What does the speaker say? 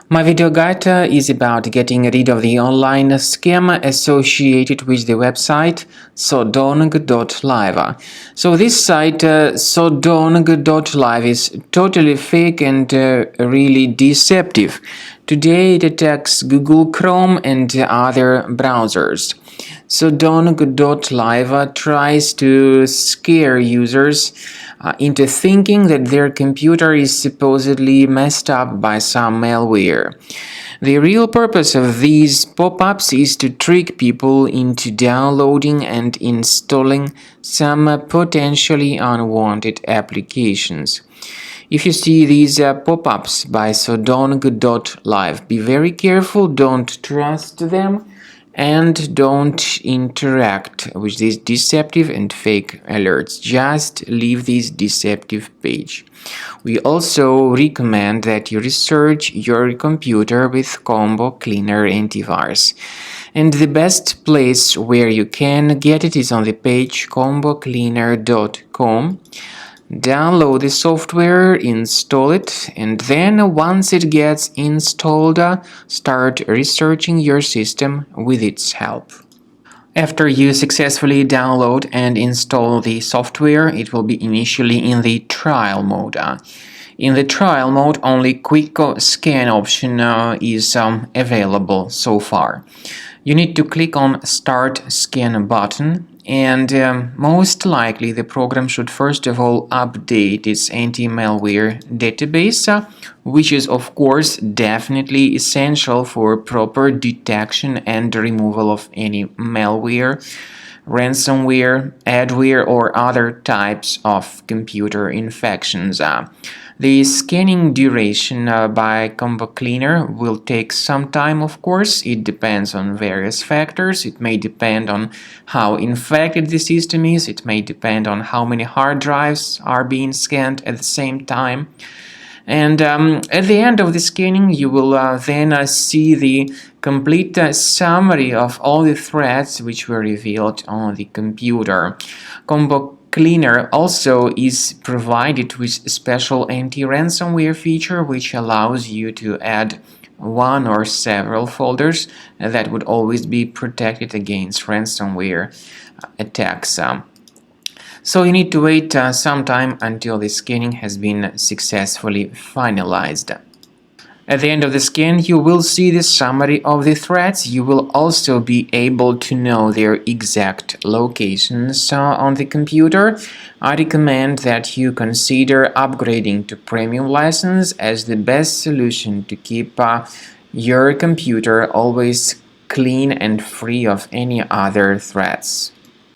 My video guide is about getting rid of the online scam associated with the website Sodong.live. So this site Sodong.live is totally fake and really deceptive. Today it attacks Google Chrome and other browsers. Sodong.live tries to scare users into thinking that their computer is supposedly messed up by some malware. The real purpose of these pop-ups is to trick people into downloading and installing some potentially unwanted applications. If you see these pop-ups by Sodong.live, be very careful, don't trust them, and don't interact with these deceptive and fake alerts. Just leave this deceptive page. We also recommend that you research your computer with Combo Cleaner Antivirus. And the best place where you can get it is on the page combocleaner.com. Download the software, install it, and then once it gets installed, start researching your system with its help. After you successfully download and install the software, it will be initially in the trial mode. In the trial mode, only quick scan option is available so far. You need to click on Start Scan button, and most likely the program should first of all update its anti-malware database, which is of course definitely essential for proper detection and removal of any malware, ransomware, adware, or other types of computer infections. The scanning duration by Combo Cleaner will take some time, of course. It depends on various factors. It may depend on how infected the system is. It may depend on how many hard drives are being scanned at the same time. And at the end of the scanning, you will then see the complete summary of all the threats which were revealed on the computer. Combo Cleaner also is provided with a special anti-ransomware feature which allows you to add one or several folders that would always be protected against ransomware attacks. So you need to wait some time until the scanning has been successfully finalized. At the end of the scan, you will see the summary of the threats. You will also be able to know their exact locations on the computer. I recommend that you consider upgrading to premium license as the best solution to keep your computer always clean and free of any other threats.